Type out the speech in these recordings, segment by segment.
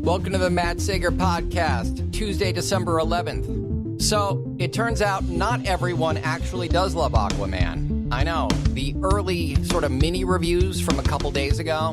Welcome to the Matt Sager Podcast, Tuesday, December 11th. So, it turns out not everyone actually does love Aquaman. I know, the early sort of mini reviews from a couple days ago,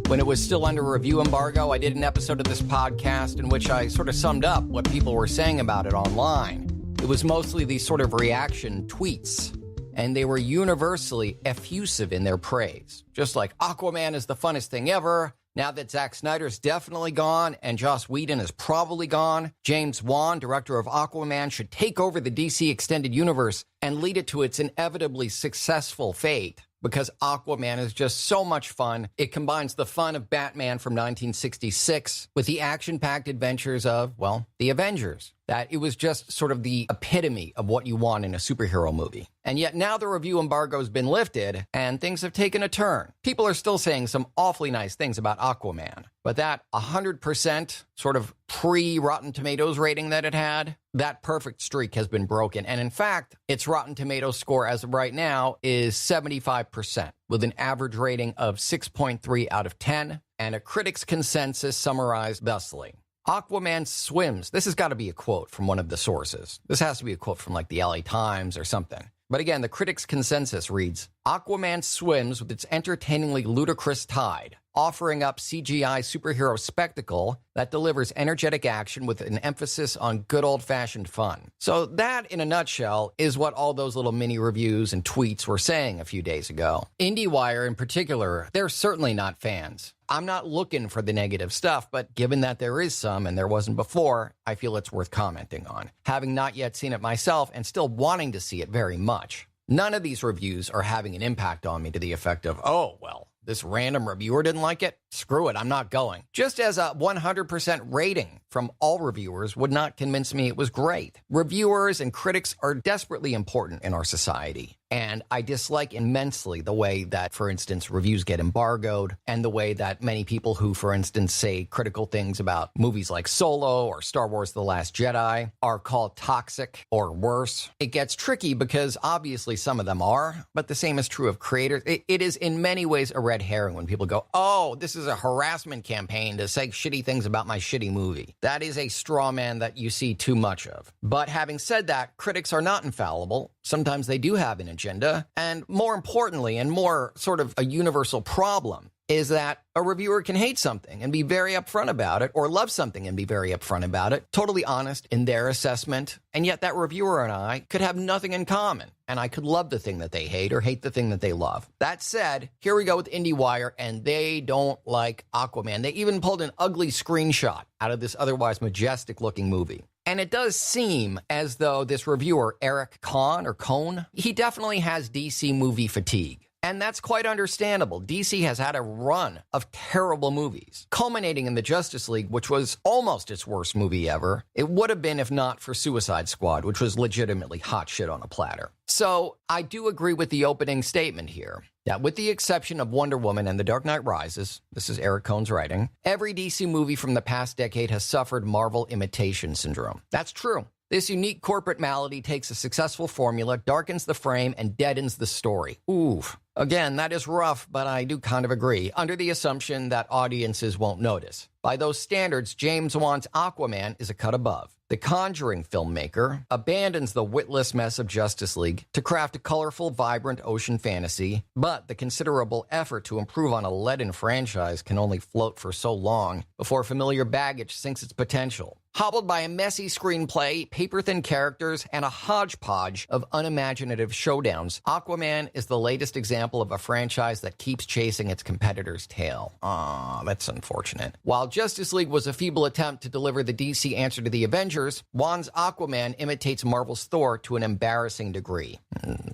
when it was still under review embargo, I did an episode of this podcast in which I sort of summed up what people were saying about it online. It was mostly these sort of reaction tweets, and they were universally effusive in their praise. Just like, Aquaman is the funnest thing ever. Now that Zack Snyder's definitely gone and Joss Whedon is probably gone, James Wan, director of Aquaman, should take over the DC Extended Universe and lead it to its inevitably successful fate. Because Aquaman is just so much fun. It combines the fun of Batman from 1966 with the action-packed adventures of, well, the Avengers. That it was just sort of the epitome of what you want in a superhero movie. And yet now the review embargo has been lifted and things have taken a turn. People are still saying some awfully nice things about Aquaman. But that 100% sort of pre-Rotten Tomatoes rating that it had, that perfect streak has been broken. And in fact, its Rotten Tomatoes score as of right now is 75%, with an average rating of 6.3 out of 10, and a critic's consensus summarized thusly. Aquaman swims. This has got to be a quote from one of the sources. This has to be a quote from like the LA Times or something. But again, the critics' consensus reads, Aquaman swims with its entertainingly ludicrous tide, offering up CGI superhero spectacle that delivers energetic action with an emphasis on good old-fashioned fun. So that, in a nutshell, is what all those little mini reviews and tweets were saying a few days ago. IndieWire, in particular, they're certainly not fans. I'm not looking for the negative stuff, but given that there is some and there wasn't before, I feel it's worth commenting on, having not yet seen it myself and still wanting to see it very much. None of these reviews are having an impact on me to the effect of, oh, well, this random reviewer didn't like it? Screw it, I'm not going. Just as a 100% rating from all reviewers would not convince me it was great. Reviewers and critics are desperately important in our society. And I dislike immensely the way that, for instance, reviews get embargoed, and the way that many people who, for instance, say critical things about movies like Solo or Star Wars The Last Jedi are called toxic or worse. It gets tricky because obviously some of them are, but the same is true of creators. It is in many ways a red herring when people go, oh, this is a harassment campaign to say shitty things about my shitty movie. That is a straw man that you see too much of. But having said that, critics are not infallible. Sometimes they do have an agenda. And more importantly, and more sort of a universal problem, is that a reviewer can hate something and be very upfront about it, or love something and be very upfront about it, totally honest in their assessment, and yet that reviewer and I could have nothing in common, and I could love the thing that they hate or hate the thing that they love. That said, here we go with IndieWire, and they don't like Aquaman. They even pulled an ugly screenshot out of this otherwise majestic-looking movie. And it does seem as though this reviewer, Eric Cohn, he definitely has DC movie fatigue. And that's quite understandable. DC has had a run of terrible movies, culminating in the Justice League, which was almost its worst movie ever. It would have been if not for Suicide Squad, which was legitimately hot shit on a platter. So I do agree with the opening statement here, that with the exception of Wonder Woman and The Dark Knight Rises, this is Eric Cohn's writing, every DC movie from the past decade has suffered Marvel imitation syndrome. That's true. This unique corporate malady takes a successful formula, darkens the frame, and deadens the story. Oof. Again, that is rough, but I do kind of agree, under the assumption that audiences won't notice. By those standards, James Wan's Aquaman is a cut above. The Conjuring filmmaker abandons the witless mess of Justice League to craft a colorful, vibrant ocean fantasy, but the considerable effort to improve on a leaden franchise can only float for so long before familiar baggage sinks its potential. Hobbled by a messy screenplay, paper-thin characters, and a hodgepodge of unimaginative showdowns, Aquaman is the latest example of a franchise that keeps chasing its competitor's tail. Aw, that's unfortunate. While Justice League was a feeble attempt to deliver the DC answer to the Avengers, Wan's Aquaman imitates Marvel's Thor to an embarrassing degree.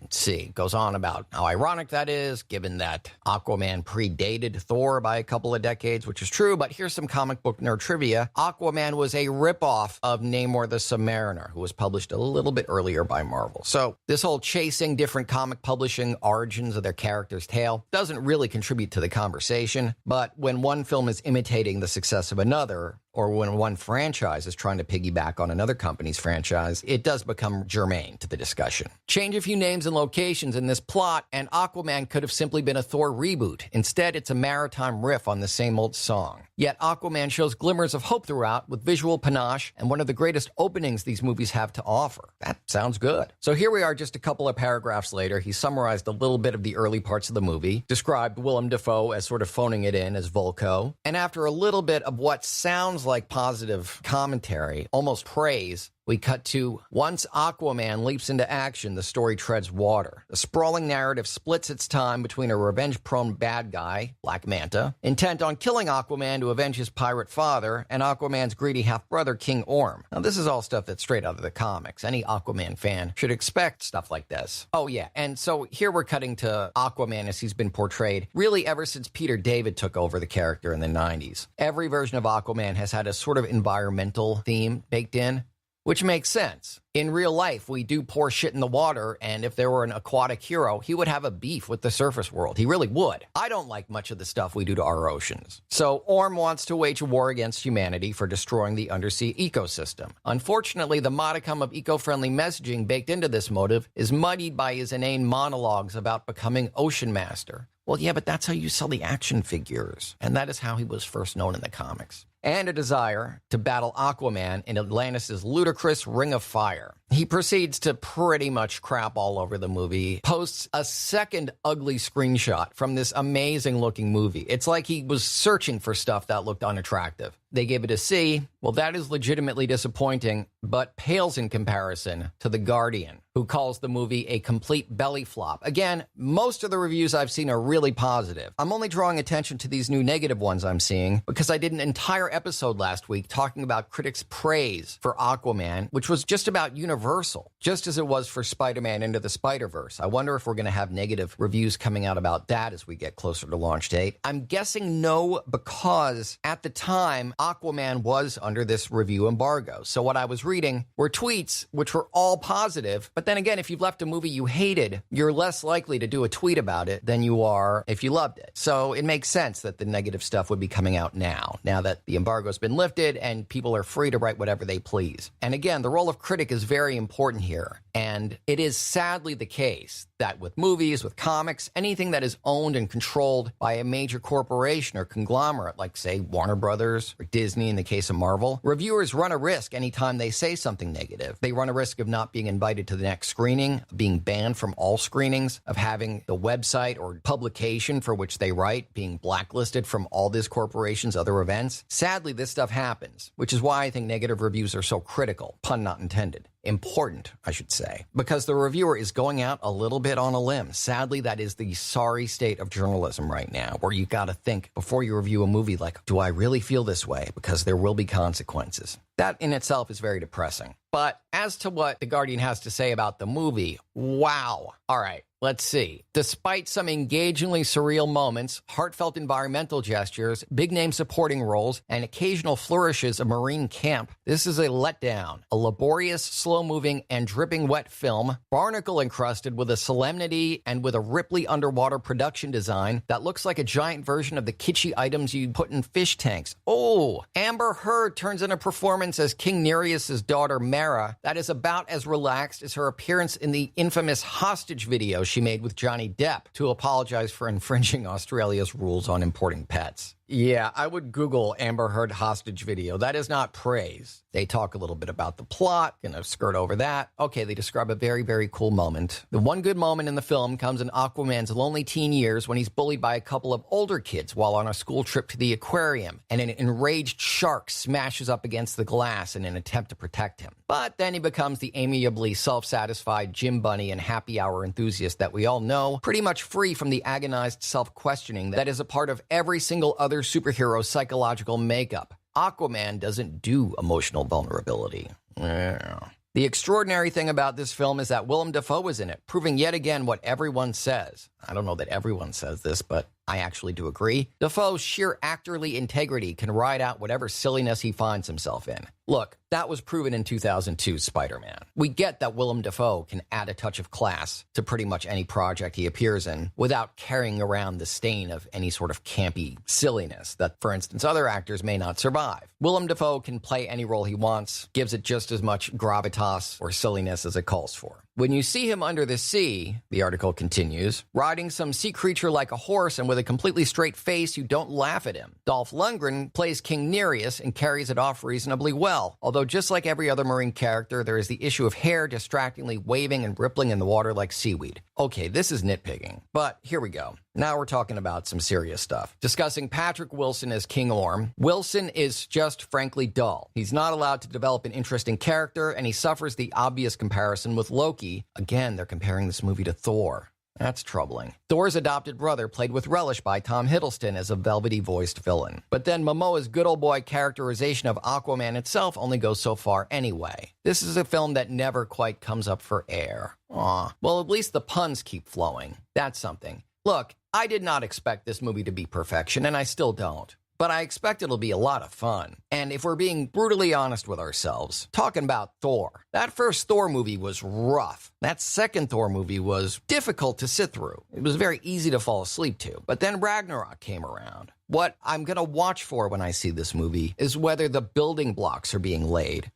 See, goes on about how ironic that is, given that Aquaman predated Thor by a couple of decades, which is true, but here's some comic book nerd trivia. Aquaman was a ripoff of Namor the Submariner, who was published a little bit earlier by Marvel. So this whole chasing different comic publishing origins of their character's tale doesn't really contribute to the conversation, but when one film is imitating the success of another, or when one franchise is trying to piggyback on another company's franchise, it does become germane to the discussion. Change a few names and locations in this plot, and Aquaman could have simply been a Thor reboot. Instead, it's a maritime riff on the same old song. Yet Aquaman shows glimmers of hope throughout with visual panache and one of the greatest openings these movies have to offer. That sounds good. So here we are just a couple of paragraphs later. He summarized a little bit of the early parts of the movie, described Willem Dafoe as sort of phoning it in as Volko, and after a little bit of what sounds like positive commentary, almost praise, we cut to, once Aquaman leaps into action, the story treads water. The sprawling narrative splits its time between a revenge-prone bad guy, Black Manta, intent on killing Aquaman to avenge his pirate father, and Aquaman's greedy half-brother, King Orm. Now, this is all stuff that's straight out of the comics. Any Aquaman fan should expect stuff like this. Oh, yeah, and so here we're cutting to Aquaman as he's been portrayed, really ever since Peter David took over the character in the 90s. Every version of Aquaman has had a sort of environmental theme baked in, which makes sense. In real life, we do pour shit in the water, and if there were an aquatic hero, he would have a beef with the surface world. He really would. I don't like much of the stuff we do to our oceans. So Orm wants to wage a war against humanity for destroying the undersea ecosystem. Unfortunately, the modicum of eco-friendly messaging baked into this motive is muddied by his inane monologues about becoming ocean master. Well, yeah, but that's how you sell the action figures. And that is how he was first known in the comics. And a desire to battle Aquaman in Atlantis' ludicrous Ring of Fire. He proceeds to pretty much crap all over the movie, posts a second ugly screenshot from this amazing-looking movie. It's like he was searching for stuff that looked unattractive. They gave it a C. Well, that is legitimately disappointing, but pales in comparison to The Guardian, who calls the movie a complete belly flop. Again, most of the reviews I've seen are really positive. I'm only drawing attention to these new negative ones I'm seeing because I did an entire episode last week talking about critics' praise for Aquaman, which was just about universal, just as it was for Spider-Man Into the Spider-Verse. I wonder if we're going to have negative reviews coming out about that as we get closer to launch date. I'm guessing no, because at the time, Aquaman was under this review embargo. So what I was reading were tweets which were all positive, but then again, if you've left a movie you hated, you're less likely to do a tweet about it than you are if you loved it. So it makes sense that the negative stuff would be coming out now that the embargo's been lifted and people are free to write whatever they please. And again, the role of critic is very important here. And it is sadly the case that with movies, with comics, anything that is owned and controlled by a major corporation or conglomerate, like, say, Warner Brothers or Disney in the case of Marvel, reviewers run a risk anytime they say something negative. They run a risk of not being invited to the next screening, being banned from all screenings, of having the website or publication for which they write being blacklisted from all this corporation's other events. Sadly, this stuff happens, which is why I think negative reviews are so critical, pun not intended. Important, I should say, because the reviewer is going out a little bit on a limb. Sadly, that is the sorry state of journalism right now, where you got to think before you review a movie like, do I really feel this way? Because there will be consequences. That in itself is very depressing. But as to what The Guardian has to say about the movie, wow. All right. Let's see. Despite some engagingly surreal moments, heartfelt environmental gestures, big-name supporting roles, and occasional flourishes of marine camp, this is a letdown. A laborious, slow-moving, and dripping wet film, barnacle-encrusted with a solemnity and with a Ripley underwater production design that looks like a giant version of the kitschy items you put in fish tanks. Oh, Amber Heard turns in a performance as King Nereus' daughter, Mara, that is about as relaxed as her appearance in the infamous hostage video she made with Johnny Depp to apologize for infringing Australia's rules on importing pets. Yeah, I would Google Amber Heard hostage video. That is not praise. They talk a little bit about the plot, gonna skirt over that. Okay, they describe a very, very cool moment. The one good moment in the film comes in Aquaman's lonely teen years when he's bullied by a couple of older kids while on a school trip to the aquarium, and an enraged shark smashes up against the glass in an attempt to protect him. But then he becomes the amiably self-satisfied gym bunny and happy hour enthusiast that we all know, pretty much free from the agonized self-questioning that is a part of every single other superhero psychological makeup. Aquaman doesn't do emotional vulnerability. The extraordinary thing about this film is that Willem Dafoe is in it, proving yet again what everyone says. I don't know that everyone says this, but I actually do agree. Dafoe's sheer actorly integrity can ride out whatever silliness he finds himself in. Look, that was proven in 2002's Spider-Man. We get that Willem Dafoe can add a touch of class to pretty much any project he appears in without carrying around the stain of any sort of campy silliness that, for instance, other actors may not survive. Willem Dafoe can play any role he wants, gives it just as much gravitas or silliness as it calls for. When you see him under the sea, the article continues, riding some sea creature like a horse and with a completely straight face, you don't laugh at him. Dolph Lundgren plays King Nereus and carries it off reasonably well. Although just like every other marine character, there is the issue of hair distractingly waving and rippling in the water like seaweed. Okay, this is nitpicking, but here we go. Now we're talking about some serious stuff. Discussing Patrick Wilson as King Orm. Wilson is just frankly dull. He's not allowed to develop an interesting character, and he suffers the obvious comparison with Loki. Again, they're comparing this movie to Thor. That's troubling. Thor's adopted brother played with relish by Tom Hiddleston as a velvety-voiced villain. But then Momoa's good old boy characterization of Aquaman itself only goes so far anyway. This is a film that never quite comes up for air. Aw. Well, at least the puns keep flowing. That's something. Look, I did not expect this movie to be perfection, and I still don't. But I expect it'll be a lot of fun. And if we're being brutally honest with ourselves, talking about Thor, that first Thor movie was rough. That second Thor movie was difficult to sit through. It was very easy to fall asleep to. But then Ragnarok came around. What I'm going to watch for when I see this movie is whether the building blocks are being laid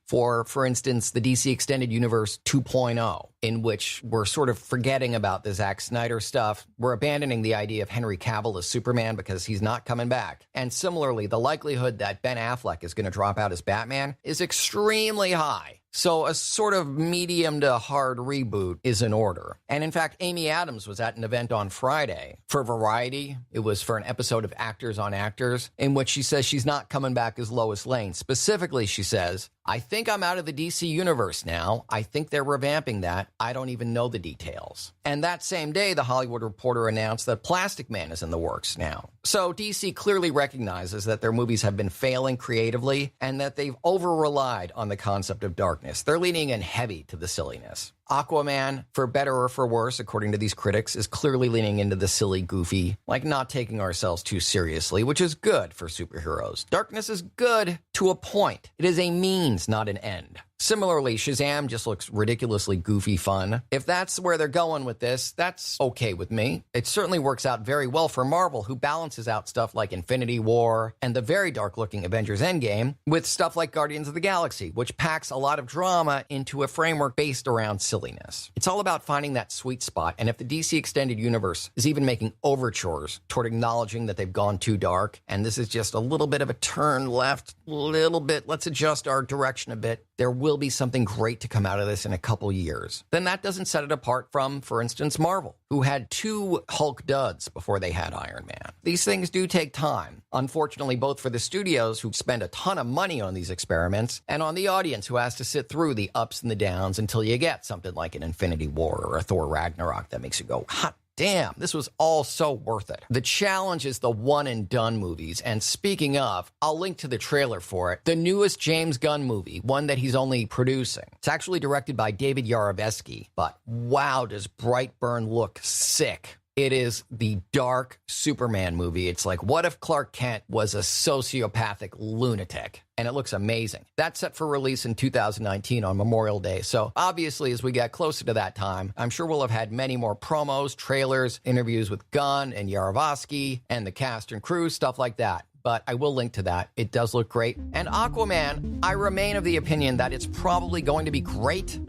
for instance, the DC Extended Universe 2.0, in which we're sort of forgetting about the Zack Snyder stuff. We're abandoning the idea of Henry Cavill as Superman because he's not coming back. And similarly, the likelihood that Ben Affleck is going to drop out as Batman is extremely high. So a sort of medium to hard reboot is in order. And in fact, Amy Adams was at an event on Friday for Variety. It was for an episode of Actors on Actors, in which she says she's not coming back as Lois Lane. Specifically, she says, I think I'm out of the DC universe now. I think they're revamping that. I don't even know the details. And that same day, the Hollywood Reporter announced that Plastic Man is in the works now. So DC clearly recognizes that their movies have been failing creatively and that they've over-relied on the concept of darkness. They're leaning in heavy to the silliness. Aquaman, for better or for worse, according to these critics, is clearly leaning into the silly, goofy, like not taking ourselves too seriously, which is good for superheroes. Darkness is good to a point. It is a means, not an end. Similarly, Shazam just looks ridiculously goofy fun. If that's where they're going with this, that's okay with me. It certainly works out very well for Marvel, who balances out stuff like Infinity War and the very dark-looking Avengers Endgame with stuff like Guardians of the Galaxy, which packs a lot of drama into a framework based around silliness. It's all about finding that sweet spot, and if the DC Extended Universe is even making overtures toward acknowledging that they've gone too dark, and this is just a little bit of a turn left, little bit, let's adjust our direction a bit, there will be something great to come out of this in a couple years. Then that doesn't set it apart from, for instance, Marvel, who had 2 Hulk duds before they had Iron Man. These things do take time, unfortunately, both for the studios who spend a ton of money on these experiments and on the audience who has to sit through the ups and the downs until you get something like an Infinity War or a Thor Ragnarok that makes you go, hot damn, this was all so worth it. The challenge is the one and done movies. And speaking of, I'll link to the trailer for it. The newest James Gunn movie, one that he's only producing. It's actually directed by David Yarovesky, but wow, does Brightburn look sick. It is the dark Superman movie. It's like, what if Clark Kent was a sociopathic lunatic? And it looks amazing. That's set for release in 2019 on Memorial Day. So obviously, as we get closer to that time, I'm sure we'll have had many more promos, trailers, interviews with Gunn and Yarovesky and the cast and crew, stuff like that. But I will link to that. It does look great. And Aquaman, I remain of the opinion that it's probably going to be great.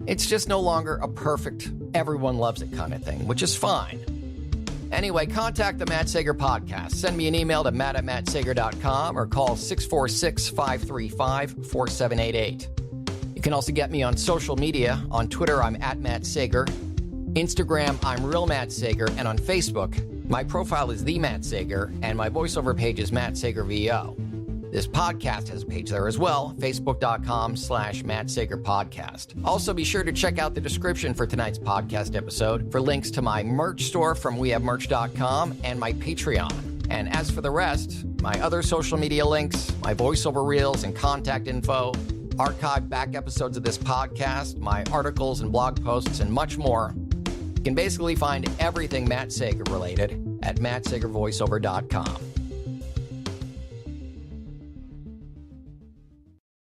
It's just no longer a perfect, everyone loves it kind of thing, which is fine. Anyway, contact the Matt Sager Podcast. Send me an email to matt@mattsager.com or call 646-535-4788. You can also get me on social media. On Twitter, I'm @MattSager. Instagram, I'm Real Matt Sager. And on Facebook, my profile is The Matt Sager, and my voiceover page is Matt Sager VO. This podcast has a page there as well, facebook.com/Matt Sager Podcast. Also, be sure to check out the description for tonight's podcast episode for links to my merch store from wehavemerch.com and my Patreon. And as for the rest, my other social media links, my voiceover reels and contact info, archived back episodes of this podcast, my articles and blog posts, and much more, you can basically find everything Matt Sager related at mattsagervoiceover.com.